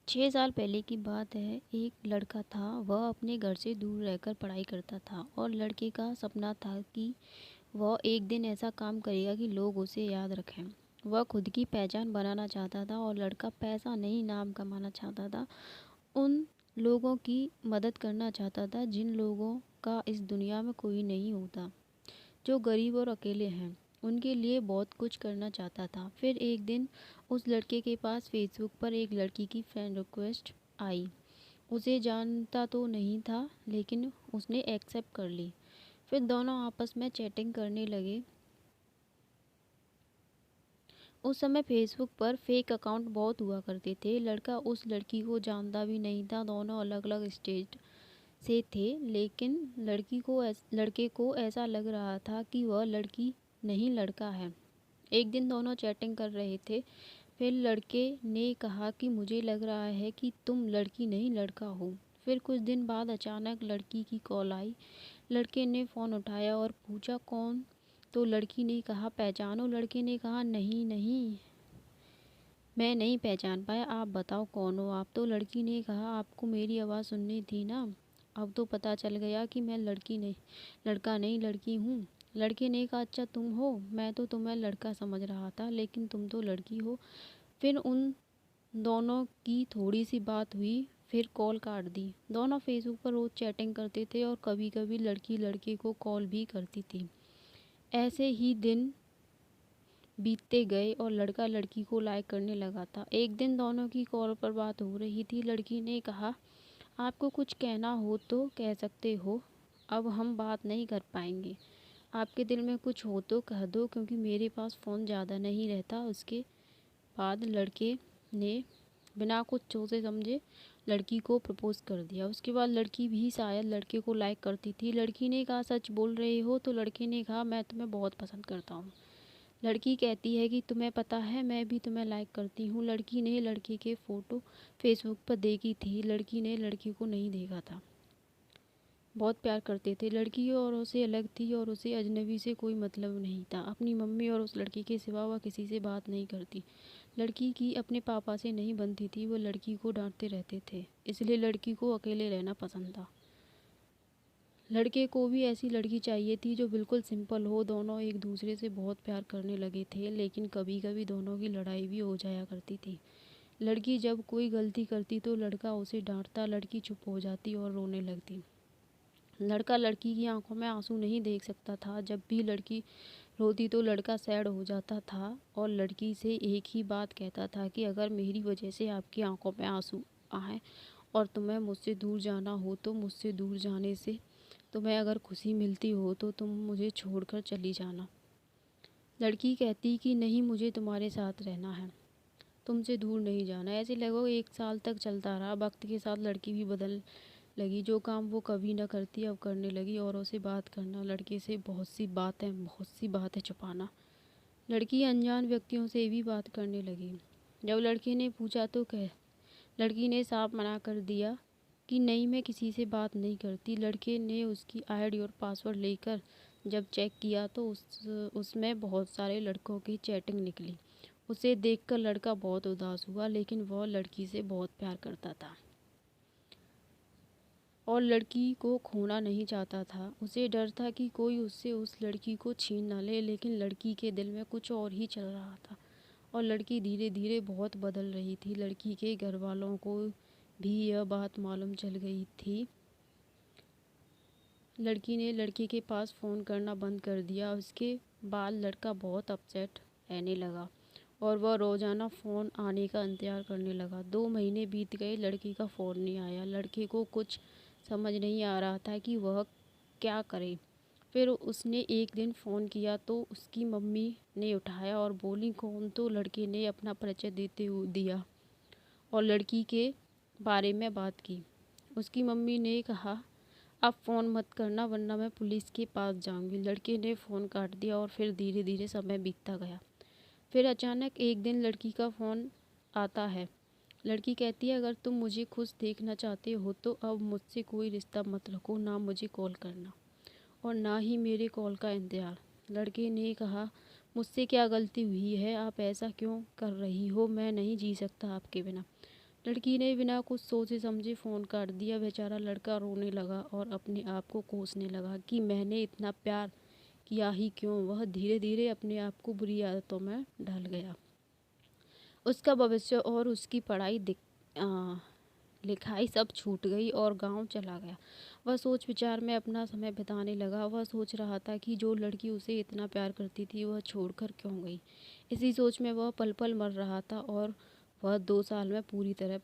6 साल पहले की बात है। एक लड़का था, वह अपने घर से दूर रहकर पढ़ाई करता था और लड़के का सपना था कि वह एक दिन ऐसा काम करेगा कि लोग उसे याद रखें। वह खुद की पहचान बनाना चाहता था और लड़का पैसा नहीं, नाम कमाना चाहता था। उन लोगों की मदद करना चाहता था जिन लोगों का इस दुनिया में कोई नहीं होता, जो गरीब और अकेले हैं। उनके लिए बहुत कुछ करना चाहता था। फिर एक दिन उस लड़के के पास फेसबुक पर एक लड़की की फ्रेंड रिक्वेस्ट आई। उसे जानता तो नहीं था, लेकिन उसने एक्सेप्ट कर ली। फिर दोनों आपस में चैटिंग करने लगे। उस समय फेसबुक पर फेक अकाउंट बहुत हुआ करते थे। लड़का उस लड़की को जानता भी नहीं था। दोनों अलग अलग स्टेट से थे, लेकिन लड़के को ऐसा लग रहा था कि वह लड़की नहीं, लड़का है। एक दिन दोनों चैटिंग कर रहे थे। फिर लड़के ने कहा कि मुझे लग रहा है कि तुम लड़की नहीं, लड़का हो। फिर कुछ दिन बाद अचानक लड़की की कॉल आई। लड़के ने फ़ोन उठाया और पूछा, कौन? तो लड़की ने कहा, पहचानो? लड़के ने कहा, नहीं नहीं, मैं नहीं पहचान पाया, आप बताओ कौन हो आप? तो लड़की ने कहा, आपको मेरी आवाज़ सुननी थी ना, अब तो पता चल गया कि मैं लड़का नहीं, लड़की हूँ। लड़के ने कहा, अच्छा तुम हो, मैं तो तुम्हें लड़का समझ रहा था, लेकिन तुम तो लड़की हो। फिर उन दोनों की थोड़ी सी बात हुई, फिर कॉल काट दी। दोनों फेसबुक पर रोज़ चैटिंग करते थे और कभी कभी लड़की लड़के को कॉल भी करती थी। ऐसे ही दिन बीतते गए और लड़का लड़की को लाइक करने लगा था। एक दिन दोनों की कॉल पर बात हो रही थी। लड़की ने कहा, आपको कुछ कहना हो तो कह सकते हो, अब हम बात नहीं कर पाएंगे। आपके दिल में कुछ हो तो कह दो, क्योंकि मेरे पास फ़ोन ज़्यादा नहीं रहता। उसके बाद लड़के ने बिना कुछ सोचे समझे लड़की को प्रपोज कर दिया। उसके बाद लड़की भी शायद लड़के को लाइक करती थी। लड़की ने कहा, सच बोल रहे हो? तो लड़के ने कहा, मैं तुम्हें बहुत पसंद करता हूँ। लड़की कहती है कि तुम्हें पता है, मैं भी तुम्हें लाइक करती हूँ। लड़की ने लड़के के फ़ोटो फेसबुक पर देखी थी। लड़की ने लड़के को नहीं देखा था। बहुत प्यार करते थे। लड़की और उसे अलग थी और उसे अजनबी से कोई मतलब नहीं था। अपनी मम्मी और उस लड़के के सिवा वह किसी से बात नहीं करती। लड़की की अपने पापा से नहीं बनती थी। वो लड़की को डांटते रहते थे, इसलिए लड़की को अकेले रहना पसंद था। लड़के को भी ऐसी लड़की चाहिए थी जो बिल्कुल सिंपल हो। दोनों एक दूसरे से बहुत प्यार करने लगे थे, लेकिन कभी कभी दोनों की लड़ाई भी हो जाया करती थी। लड़की जब कोई गलती करती तो लड़का उसे डांटता। लड़की चुप हो जाती और रोने लगती। लड़का लड़की की आंखों में आंसू नहीं देख सकता था। जब भी लड़की रोती तो लड़का सैड हो जाता था और लड़की से एक ही बात कहता था कि अगर मेरी वजह से आपकी आंखों में आंसू आए और तुम्हें मुझसे दूर जाना हो तो मुझसे दूर जाने से तुम्हें अगर खुशी मिलती हो तो तुम मुझे छोड़कर चली जाना। लड़की कहती कि नहीं, मुझे तुम्हारे साथ रहना है, तुमसे दूर नहीं जाना। ऐसे लगभग 1 साल तक चलता रहा। वक्त के साथ लड़की भी बदल लगी। जो काम वो कभी न करती अब करने लगी। औरों से बात करना, लड़के से बहुत सी बातें छुपाना। लड़की अनजान व्यक्तियों से भी बात करने लगी। जब लड़के ने पूछा तो कह लड़की ने साफ मना कर दिया कि नहीं, मैं किसी से बात नहीं करती। लड़के ने उसकी आईडी और पासवर्ड लेकर जब चेक किया तो उसमें बहुत सारे लड़कों की चैटिंग निकली। उसे देखकर लड़का बहुत उदास हुआ, लेकिन वह लड़की से बहुत प्यार करता था और लड़की को खोना नहीं चाहता था। उसे डर था कि कोई उससे उस लड़की को छीन ना ले, लेकिन लड़की के दिल में कुछ और ही चल रहा था और लड़की धीरे धीरे बहुत बदल रही थी। लड़की के घर वालों को भी यह बात मालूम चल गई थी। लड़की ने लड़के के पास फ़ोन करना बंद कर दिया। उसके बाद लड़का बहुत अपसेट रहने लगा और वह रोज़ाना फ़ोन आने का इंतज़ार करने लगा। 2 महीने बीत गए, लड़के का फ़ोन नहीं आया। लड़के को कुछ समझ नहीं आ रहा था कि वह क्या करे। फिर उसने एक दिन फ़ोन किया तो उसकी मम्मी ने उठाया और बोली, कौन? तो लड़के ने अपना परिचय देते हुए दिया और लड़की के बारे में बात की। उसकी मम्मी ने कहा, अब फ़ोन मत करना वरना मैं पुलिस के पास जाऊंगी। लड़के ने फ़ोन काट दिया और फिर धीरे धीरे समय बीतता गया। फिर अचानक एक दिन लड़की का फ़ोन आता है। लड़की कहती है, अगर तुम मुझे खुश देखना चाहते हो तो अब मुझसे कोई रिश्ता मत रखो, ना मुझे कॉल करना और ना ही मेरे कॉल का इंतज़ार। लड़के ने कहा, मुझसे क्या गलती हुई है? आप ऐसा क्यों कर रही हो? मैं नहीं जी सकता आपके बिना। लड़की ने बिना कुछ सोचे समझे फ़ोन काट दिया। बेचारा लड़का रोने लगा और अपने आप को कोसने लगा कि मैंने इतना प्यार किया ही क्यों। वह धीरे धीरे अपने आप को बुरी आदतों में ढल गया। उसका भविष्य और उसकी पढ़ाई लिखाई सब छूट गई और गांव चला गया। वह सोच विचार में अपना समय बिताने लगा। वह सोच रहा था कि जो लड़की उसे इतना प्यार करती थी वह छोड़कर क्यों गई। इसी सोच में वह पल पल मर रहा था और वह 2 साल में पूरी तरह